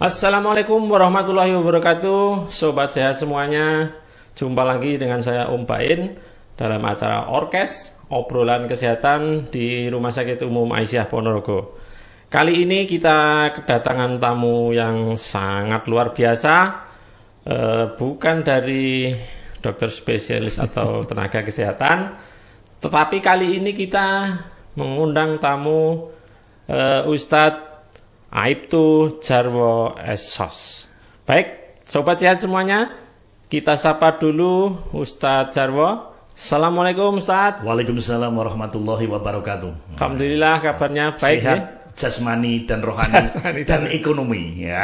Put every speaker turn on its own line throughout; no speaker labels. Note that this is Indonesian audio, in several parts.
Assalamualaikum warahmatullahi wabarakatuh. Sobat sehat semuanya, jumpa lagi dengan saya Om Bain dalam acara Orkes Obrolan Kesehatan di Rumah Sakit Umum Aisyah Ponorogo. Kali ini kita kedatangan tamu yang sangat luar biasa, bukan dari dokter spesialis atau tenaga kesehatan, tetapi kali ini kita mengundang tamu Ustadz Aibtu Jarwo Sos. Baik, sobat sehat semuanya, kita sapa dulu Ustadz Jarwo. Assalamualaikum Ustadz.
Waalaikumsalam warahmatullahi wabarakatuh.
Alhamdulillah kabarnya baik
sehat,
ya?
Jasmani dan rohani dan ekonomi ya.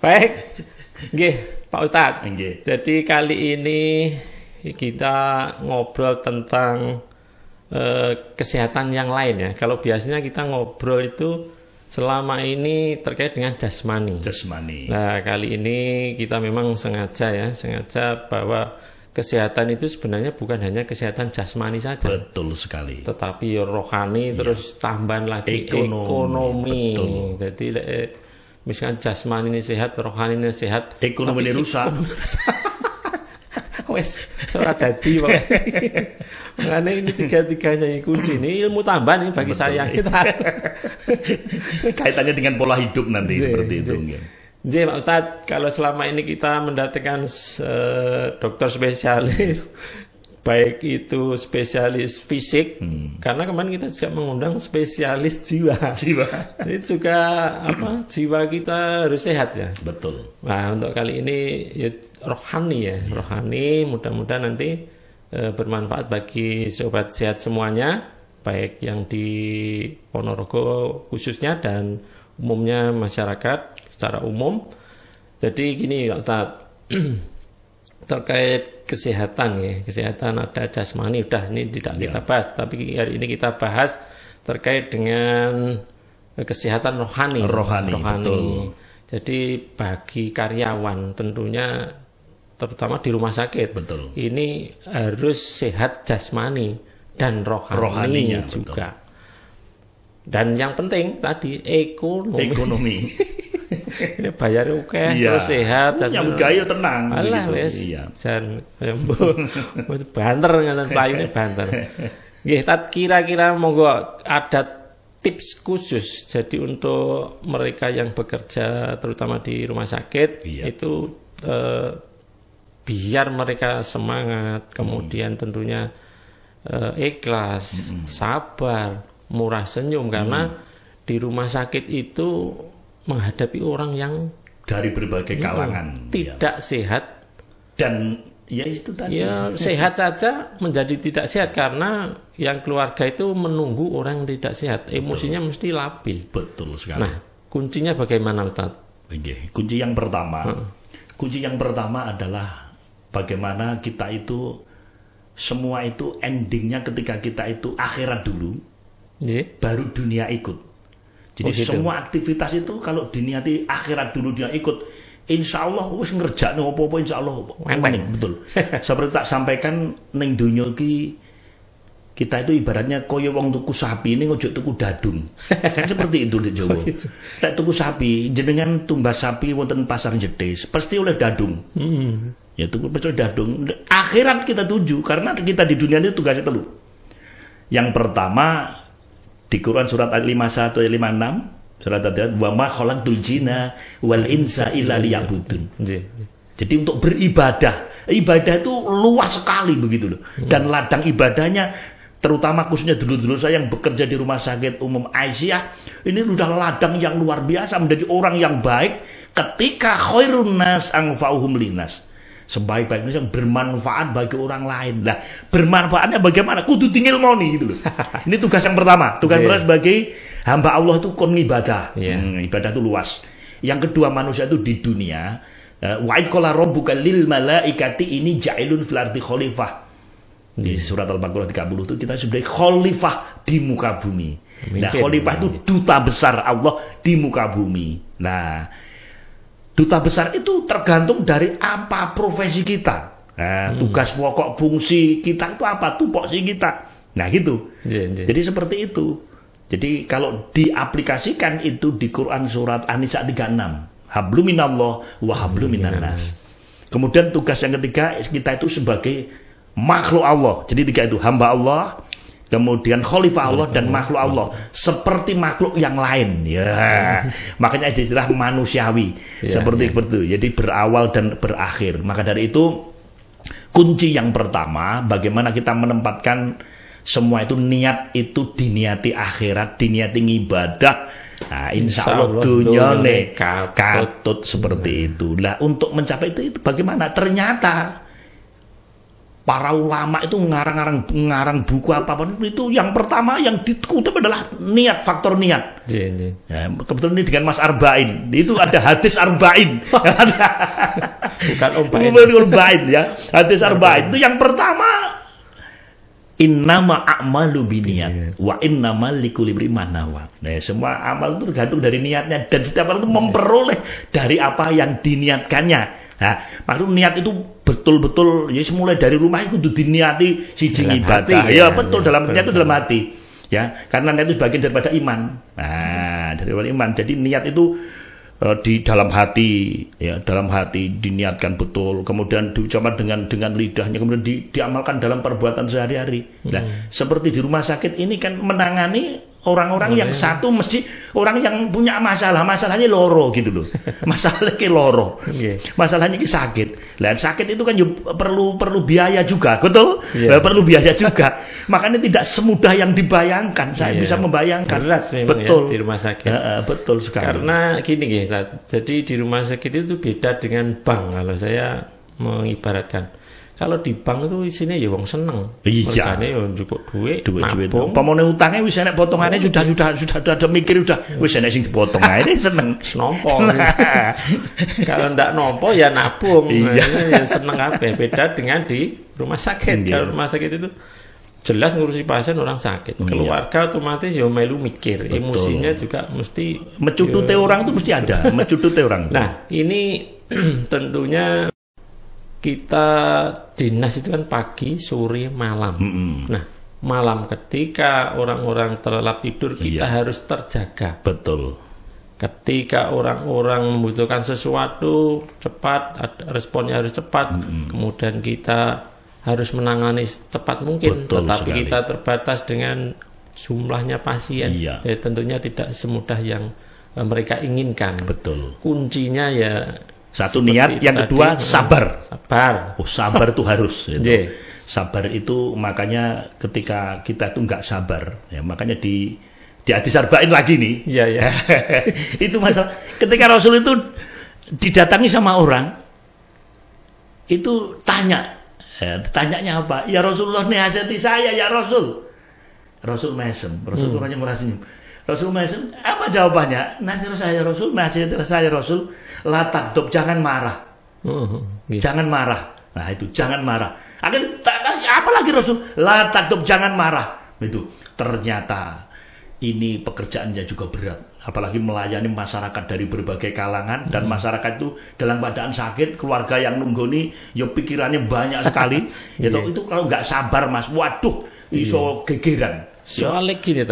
Baik, nggih Pak Ustadz.
Nggih.
Jadi kali ini kita ngobrol tentang kesehatan yang lain ya. Kalau biasanya kita ngobrol itu selama ini terkait dengan jasmani. Nah, kali ini kita memang sengaja bahwa kesehatan itu sebenarnya bukan hanya kesehatan jasmani saja.
Betul sekali.
Tetapi rohani, terus tambahan lagi ekonomi. Jadi misalkan jasmani ini sehat, rohani ini sehat,
ekonomi ini rusak.
Wes, ora dadi Pak. Makanya ini tiga-tiganya kunci. Ini ilmu tambahan ini bagi saya kita.
Kaitannya dengan pola hidup nanti seperti itu.
Jadi Pak Ustadz, kalau selama ini kita mendatangkan dokter spesialis, baik itu spesialis fisik, karena kemarin kita juga mengundang spesialis jiwa. Ini juga jiwa kita harus sehat ya.
Betul.
Nah, untuk kali ini ya, rohani ya, rohani. Mudah-mudahan nanti bermanfaat bagi sobat sehat semuanya, baik yang di Ponorogo khususnya dan umumnya masyarakat secara umum. Jadi gini Pak Ustadz, terkait kesehatan ya, kesehatan ada jasmani, udah ini tidak kita bahas, tapi hari ini kita bahas terkait dengan kesehatan rohani.
Betul.
Jadi bagi karyawan tentunya terutama di rumah sakit, betul, ini harus sehat jasmani dan rohaninya juga. Betul. Dan yang penting tadi ekonomi. Ini bayar terus sehat.
Yang gaya tenang.
Alah wes, jan banter ngaten playune banter. Nggih, kira-kira monggo ada tips khusus jadi untuk mereka yang bekerja terutama di rumah sakit itu biar mereka semangat, kemudian tentunya ikhlas, sabar, murah senyum, karena di rumah sakit itu menghadapi orang yang
dari berbagai kalangan
tidak sehat
dan ya itu tadi
sehat saja menjadi tidak sehat karena yang keluarga itu menunggu orang yang tidak sehat, emosinya mesti labil.
Betul sekali.
Nah, kuncinya bagaimana Ustaz?
Kunci yang pertama adalah bagaimana kita itu semua itu endingnya ketika kita itu akhirat dulu, baru dunia ikut. Jadi semua aktivitas itu kalau diniati akhirat dulu dia ikut, insya Allah wis ngerjakno apa-apa insya Allah. Betul. Seperti tak sampaikan ning dunia kita itu ibaratnya koyo wong tuku sapi ini ngojo tuku dadung. Kan seperti itu di Jawa. Nek tuku sapi, jenengan tumbas sapi wonten pasar Jetis, pasti oleh dadung. Ya tuku pasti dadung. Akhirat kita tuju karena kita di dunia ini tugasnya telu. Yang pertama di Quran surat 51 ayat 56, surat Al-Fatihah, wa ma khalaqtul jinna wal insa illa liya'budun. Jadi untuk beribadah, ibadah itu luas sekali begitu loh. Dan ladang ibadahnya terutama khususnya dulu-dulu saya yang bekerja di Rumah Sakit Umum Aisyah, ini sudah ladang yang luar biasa, menjadi orang yang baik ketika khairun nas anfa'uhum linas. Sebaik-baiknya yang bermanfaat bagi orang lain. Lah, bermanfaatnya bagaimana? Kudu tingilmoni gitu loh. Ini tugas yang pertama. Tugas pertama sebagai hamba Allah itu kon ibadah. Ibadah itu luas. Yang kedua, manusia itu di dunia, wa id qala rabbuka lil malaikati ini ja'ilun fil ardi khalifah. Di surat Al-Baqarah 30 itu kita sebagai khalifah di muka bumi. Nah, khalifah itu duta besar Allah di muka bumi. Nah, duta besar itu tergantung dari apa profesi kita. Nah, tugas pokok fungsi kita itu apa, tupoksi kita. Nah gitu. Jadi seperti itu. Jadi kalau diaplikasikan itu di Quran surat An-Nisa 36, hablum minallah wa hablum minannas. Kemudian tugas yang ketiga, kita itu sebagai makhluk Allah. Jadi tiga itu, hamba Allah, kemudian khalifah Allah, dan makhluk Allah. Seperti makhluk yang lain. Ya, makanya istilah manusiawi. Seperti itu. Jadi berawal dan berakhir. Maka dari itu, kunci yang pertama, bagaimana kita menempatkan semua itu, niat itu diniati akhirat, diniati ibadah. Nah, insya Allah dunyane katut seperti itu. Nah, untuk mencapai itu bagaimana? Ternyata para ulama itu ngarang buku apapun itu, yang pertama yang dikutip adalah niat, faktor niat. Ya, kebetulan ini dengan Mas Arba'in, itu ada hadis Arba'in.
Bukan
Arba'in ya. Hadis Arba'in itu yang pertama, innama a'malu biniyat wa innamal likulli imrin ma nawa. Nah, semua amal itu tergantung dari niatnya, dan setiap orang itu memperoleh dari apa yang diniatkannya. Nah, maksud niat itu betul-betul ya, mulai dari rumah itu diniati siji ibadah. Ya, betul, dalam niat itu dalam hati. Ya, karena niat itu sebagian daripada iman. Nah, daripada iman. Jadi niat itu di dalam hati, ya, dalam hati diniatkan betul, kemudian diucapkan dengan lidahnya, kemudian diamalkan dalam perbuatan sehari-hari. Nah, seperti di rumah sakit ini kan menangani orang-orang yang satu mesti orang yang punya masalahnya loro gitu loh. Masalahnya loro. Masalahnya sakit. Dan sakit itu kan perlu biaya juga, betul? Perlu biaya juga. Makanya tidak semudah yang dibayangkan. Saya bisa membayangkan.
Berat
betul
ya, di rumah sakit.
Betul sekali.
Karena gini jadi di rumah sakit itu beda dengan bank, kalau saya mengibaratkan. Kalau di bank itu isinya ya wong seneng.
Iya.
Mergane ya cukup duit.
Pamane utangnya wis enek potongane sudah ada mikir wis enek sing dipotong ae seneng.
Nompo. Kalau ndak nompo ya nabung. Ya seneng kabeh. Beda dengan di rumah sakit. Kalau rumah sakit itu jelas ngurusi pasien orang sakit. Keluarga otomatis ya melu mikir. Betul. Emosinya juga mesti
mencutute orang itu mesti ada. Mencutute orang.
Nah, ini tentunya kita dinas itu kan pagi, sore, malam. Nah, malam ketika orang-orang terlelap tidur, kita harus terjaga.
Betul.
Ketika orang-orang membutuhkan sesuatu cepat, responnya harus cepat. Kemudian kita harus menangani secepat mungkin.
Betul
tetapi
sekali.
kita terbatas dengan jumlahnya pasien.
Ya,
tentunya tidak semudah yang mereka inginkan.
Betul.
Kuncinya ya
satu niat, yang kedua sabar.
Sabar.
Sabar itu harus. Sabar itu makanya ketika kita itu nggak sabar, ya makanya di hadis Arba'in lagi nih.
Iya.
Itu masalah. Ketika Rasul itu didatangi sama orang, itu tanyanya apa? Ya Rasulullah, nasihati saya ya Rasul. Rasul mesem. Rasul hanya merasa Rasul mesem. Apa jawabannya? Nasihat saya Rasul. La takdob, jangan marah. Jangan marah. Nah itu, jangan marah. Apalagi Rasul, la takdob, jangan marah. Itu ternyata ini pekerjaannya juga berat. Apalagi melayani masyarakat dari berbagai kalangan, dan masyarakat itu dalam keadaan sakit, keluarga yang nunggoni, ya pikirannya banyak sekali. Itu kalau nggak sabar Mas, waduh, iso gegeran.
Soalnya gini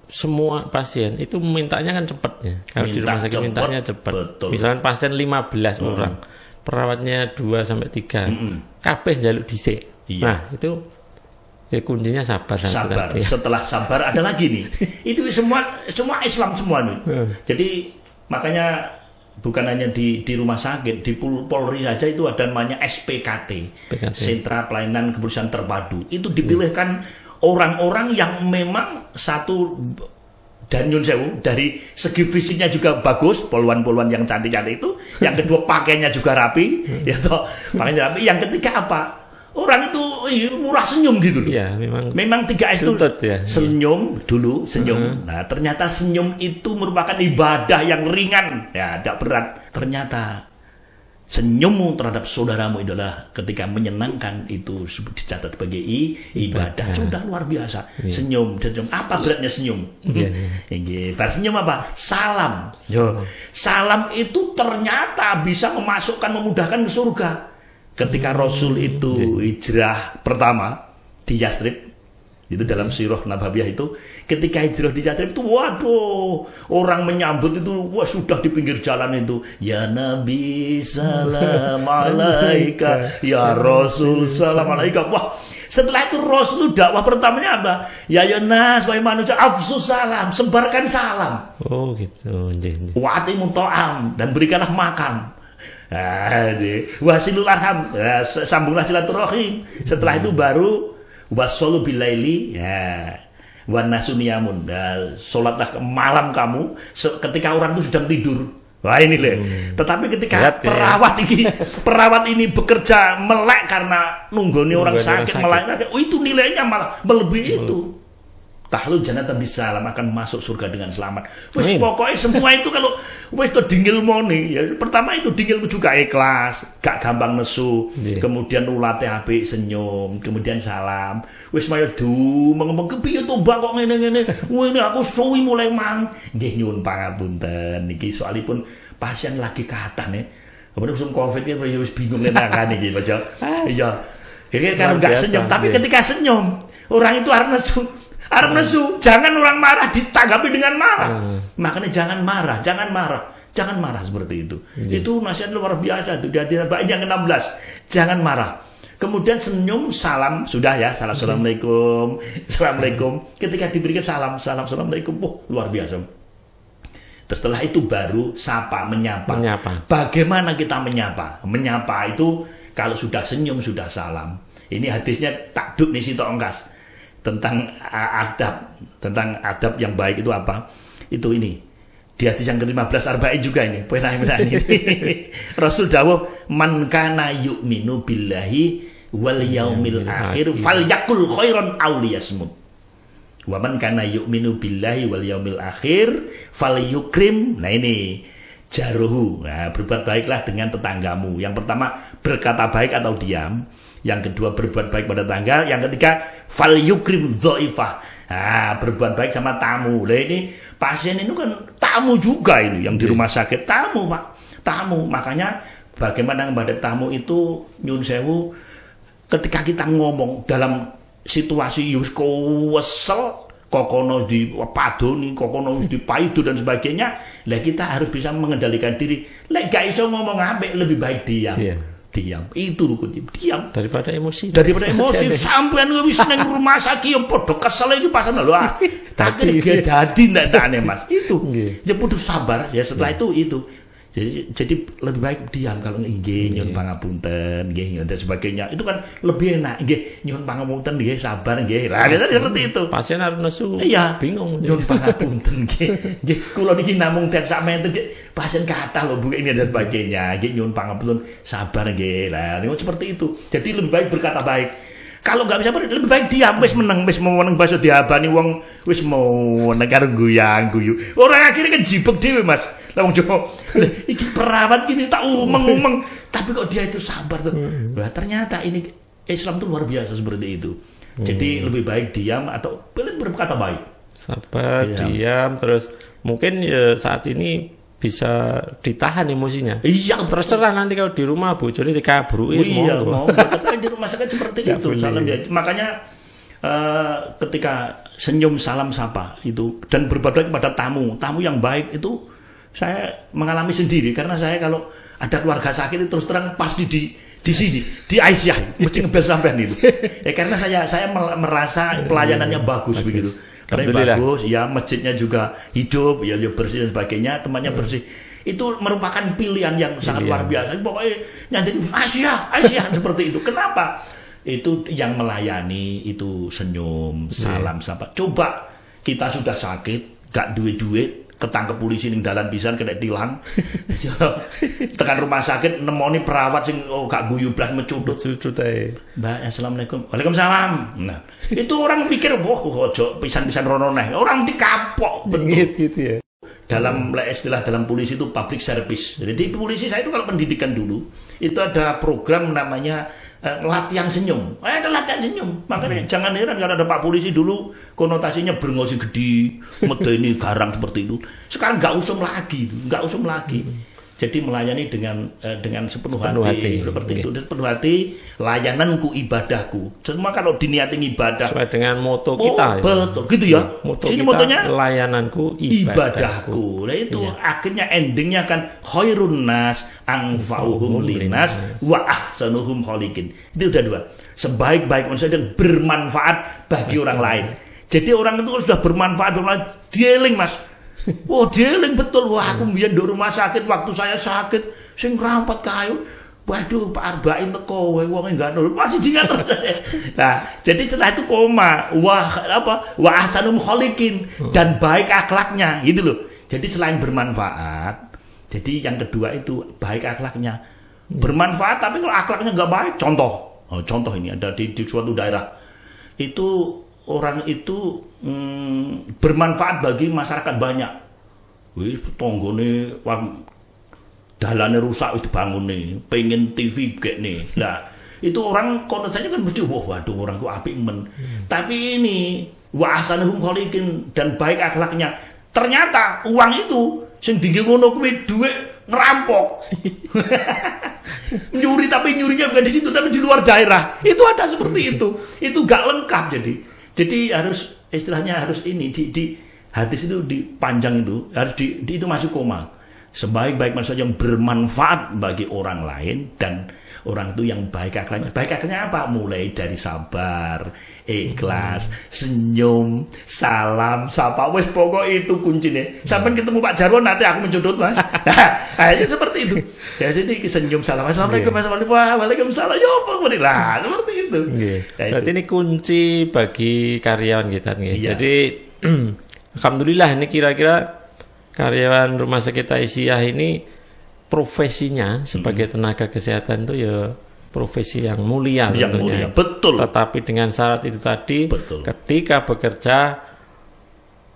semua pasien itu mintanya kan cepatnya. Kalau di rumah sakit mintanya cepat. Misalnya pasien 15 orang, perawatnya 2 sampai 3. Kabeh njaluk dhisik. Nah, itu ya kuncinya sabar.
Setelah sabar ada lagi nih. Itu semua Islam semua nih. Jadi makanya bukan hanya di rumah sakit, di Polri saja itu ada namanya SPKT. Sentra Pelayanan Kepolisian Terpadu. Itu dipilihkan orang-orang yang memang satu, dan nyun sewu, dari segi fisiknya juga bagus, poluan-poluan yang cantik-cantik itu. Yang kedua pakainya juga rapi, pakainya rapi. Yang ketiga apa? Orang itu murah senyum gitu loh.
Ya,
memang 3S itu senyum dulu, senyum. Nah, ternyata senyum itu merupakan ibadah yang ringan, ya, tidak berat. Ternyata senyummu terhadap saudaramu adalah ketika menyenangkan, itu dicatat sebagai ibadah. Sudah luar biasa. Senyum. Apa beratnya senyum? Senyum apa? Salam. Salam itu ternyata bisa memudahkan ke surga. Ketika Rasul itu hijrah pertama di Yathrib, Itu dalam sirah Nabawiyah itu ketika hijrah di Yatsrib itu waduh, orang menyambut itu wah sudah di pinggir jalan itu, ya Nabi salam alaika, ya Rasul salam alaika. Wah, setelah itu Rasul itu dakwah pertamanya apa? Ya Yonas, wahai manusia, afsus salam, sebarkan salam.
Oh gitu.
Wa'atimu ta'am, dan berikanlah makan. Wasilul arham, sambunglah silaturahim. Setelah itu baru wasolu bilaili, ya, wanasuniyamun, sholatlah ke malam kamu ketika orang itu sedang tidur. Wah ini loh. Tetapi ketika perawat ini bekerja melek karena nunggoni orang sakit melek, oh itu nilainya malah melebihi itu. Tahlul jannata bisalam, akan masuk surga dengan selamat. Wis pokoknya semua itu kalau wis to dingil moni ya, pertama itu dingil juga ikhlas, gak gampang nesu, kemudian ulate apik, senyum, kemudian salam. Wis mayo ngomong kepiye to Mbak kok ngene-ngene. Wah ini aku suwi mulai mang. Nggih nyuwun pangapunten niki soalipun pasien lagi kathah nih. Kemudian usum Covid iki wis bingung nangane iki Mas. Iya. Ini kan enggak senyum, tapi ketika senyum orang itu harus nesu, jangan orang marah ditanggapi dengan marah. Makanya jangan marah seperti itu. Itu nasihat luar biasa itu. Di hadis yang ke-16, jangan marah. Kemudian senyum, salam, sudah ya, assalamualaikum, assalamualaikum. Ketika diberikan salam, assalamualaikum, luar biasa. Terus setelah itu baru sapa, menyapa. Bagaimana kita menyapa? Menyapa itu kalau sudah senyum, sudah salam. Ini hadisnya takduk nih Sito Ongkas. Tentang adab yang baik itu apa? Itu ini. Di hadis yang ke-15 Arba'in juga ini. Ini. Rasul dawuh, "Man kana yu'minu billahi wal yaumil akhir falyakul khairan aw liyasmut." Wa man kana yu'minu billahi wal yaumil akhir falyukrim. Nah ini jaruhu. Nah, berbuat baiklah dengan tetanggamu. Yang pertama berkata baik atau diam. Yang kedua berbuat baik pada tetangga. Yang ketiga fal yukrim dhaifah. Berbuat baik sama tamu. Lah ini pasien ini kan tamu juga ini yang di rumah sakit, tamu Pak. Tamu. Makanya bagaimana menghadapi tamu itu nyun sewu ketika kita ngomong dalam situasi yusko wesel kokono di padoni, kokono di paido dan sebagainya, lah kita harus bisa mengendalikan diri. Lek gak iso ngomong apik lebih baik diam. Diam, itu lho diam
daripada emosi
sampean wis nang rumah sakit yo padha kesel iki pasan lho tak dadi ndakane Mas itu ya kudu sabar ya setelah itu jadi lebih baik diam kalau nggih nyuwun pangapunten nggih dan sebagainya itu kan lebih enak nggih nyuwun pangapunten nggih sabar nggih lah seperti itu
pasien harus nesu bingung
nyuwun pangapunten nggih kula niki namung ten sak menten pasien kathah lho Bu ini dan sebagainya nggih nyuwun pangapunten sabar nggih lah seperti itu jadi lebih baik berkata baik. Kalau nggak bisa lebih baik diam, wis meneng bakso diabani wong wis mau negara guyang guyu. Orang akhirnya kan jibek dhewe Mas. Lah wong Jawa iki perawat iki tak umeng-umeng, tapi kok dia itu sabar tuh. Wah, ternyata ini Islam tuh luar biasa seperti itu. Jadi lebih baik diam atau berkata baik.
Sabar, diam terus mungkin ya saat ini bisa ditahan emosinya.
Iya,
terus terang nanti kalau di rumah bojone dikabruki
mau di rumah sakit seperti itu. Salam ya. Makanya ketika senyum salam sapa itu dan berbuat baik kepada tamu yang baik itu saya mengalami sendiri karena saya kalau ada keluarga sakit itu terus terang pasti di sini di Aisyah mesti ngebel sampean itu. Karena saya merasa pelayanannya bagus begitu. Karena bagus, ya masjidnya juga hidup, ya bersih dan sebagainya, temannya bersih. Itu merupakan pilihan yang sangat luar biasa. Pokoknya nyanyi Aisyah seperti itu. Kenapa? Itu yang melayani itu senyum, salam, sapa. Coba kita sudah sakit, gak duit, ketangkep polisi ning dalan pisan kena tilang. Tekan rumah sakit nemoni perawat sing gak guyu blas mecudut ae. Mbak, assalamualaikum. Waalaikumsalam. Nah, itu orang pikir, ojo pisan-pisan rono neh. Orang dikapok betul.
Gitu ya.
Dalam istilah dalam polisi itu public service. Jadi di polisi saya itu kalau pendidikan dulu itu ada program namanya latihan senyum. Ada latihan senyum. Makanya jangan heran kalau ada Pak Polisi dulu konotasinya berngosi gede, medeni garang seperti itu. Sekarang nggak usum lagi. Jadi melayani dengan sepenuh hati. Seperti itu. Sepenuh hati, layananku ibadahku. Semua kalau diniatin ibadah
sesuai dengan moto kita.
Betul, gitu ya.
Moto
sini
kita,
motonya
layananku ibadahku.
Nah itu akhirnya endingnya kan khairun nas anfa'uhum linas wa ahsanuhum kholiqin. Itu udah dua. Sebaik-baik manusia dan bermanfaat bagi orang lain. Jadi orang itu sudah bermanfaat orang lain, dieling Mas. Wah, dieling betul. Wah, aku biar di rumah sakit waktu saya sakit, sing rampat kayu. Waduh, Pak Arba'in teko, wong enggak nol. Masih diingat terus. Nah, jadi setelah itu koma. Wah, apa? Wa ahsanum kholiqin dan baik akhlaknya, gitu loh. Jadi selain bermanfaat, jadi yang kedua itu baik akhlaknya. Bermanfaat tapi kalau akhlaknya enggak baik, contoh ini ada di suatu daerah. Itu orang itu bermanfaat bagi masyarakat banyak. Wis tonggone dalane rusak wis dibangun nih, pengen TV gek nih. Nah, itu orang konotasinya kan mesti waduh orang ku apik men. Tapi ini wa ahsanuhum kholiqin dan baik akhlaknya. Ternyata uang itu sing dinggo ngono kuwi dhuwit ngerampok. Nyuri tapi nyurinya bukan di situ tapi di luar daerah. Itu ada seperti itu. Itu gak lengkap Jadi harus istilahnya harus ini di hadis itu dipanjang itu harus itu masih koma. Sebaik-baik manusia yang bermanfaat bagi orang lain dan orang itu yang baik akhlaknya. Baik akhlaknya apa? Mulai dari sabar, ikhlas, senyum, salam, sapa. Wes pokok itu kuncinya. Sampai ketemu Pak Jarwo nanti aku mencudut Mas. Nah, seperti itu. Ya jadi senyum, salam. Assalamualaikum, waalaikumsalam. Ya lah seperti itu.
Berarti ini kunci bagi karyawan kita nih. Jadi alhamdulillah ini kira-kira karyawan Rumah Sakit Aisyah ini profesinya sebagai tenaga kesehatan itu ya profesi yang mulia tentunya.
Betul.
Tetapi dengan syarat itu tadi, ketika bekerja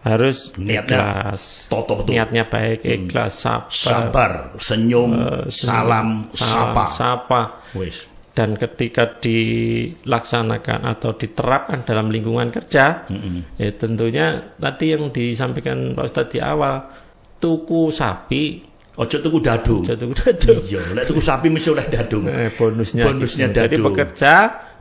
harus ikhlas, niatnya baik, ikhlas,
sabar, senyum, salam, sapa.
Dan ketika dilaksanakan atau diterapkan dalam lingkungan kerja, ya tentunya tadi yang disampaikan Pak Ustadz di awal, tuku sapi,
ojo tuku dadu. Iya, lek tuku sapi mesti oleh dadu.
Bonusnya gitu.
Dadu.
Jadi bekerja,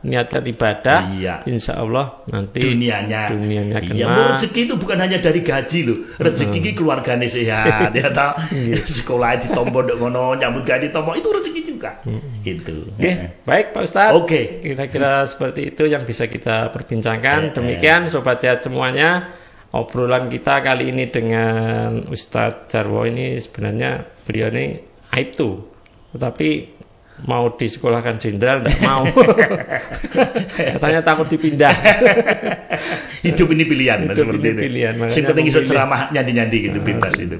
niatkan ibadah, insya Allah nanti dunianya kena.
Iya, rezeki itu bukan hanya dari gaji loh. Rezeki ini keluargane sehat, ya tahu. Sekolah ditompo ndek ngono, nyambut gawe ditompo, itu rezeki juga. Itu.
Baik Pak Ustadz. Kira-kira seperti itu yang bisa kita perbincangkan. Demikian Sobat Sehat semuanya. Obrolan kita kali ini dengan Ustadz Jarwo ini sebenarnya beliau ini aibtu, tetapi mau disekolahkan jenderal tidak mau. Katanya takut dipindah.
Hidup ini pilihan, seperti itu. Sing penting iso ceramah nyanyi-nyanyi gitu bebas itu.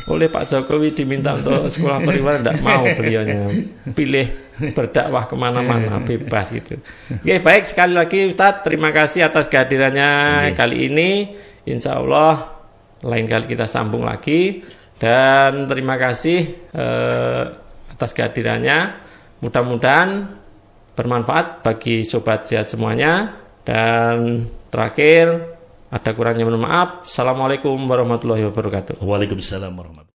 Oleh Pak Jokowi diminta untuk sekolah periwara tidak mau beliaunya. Pilih berdakwah kemana-mana bebas gitu. Oke, baik sekali lagi Ustadz, terima kasih atas kehadirannya kali ini. Insya Allah lain kali kita sambung lagi dan terima kasih atas kehadirannya. Mudah-mudahan bermanfaat bagi Sobat Sehat semuanya. Dan terakhir ada kurangnya mohon maaf. Assalamualaikum warahmatullahi wabarakatuh.
Waalaikumsalam warahmatullahi wabarakatuh.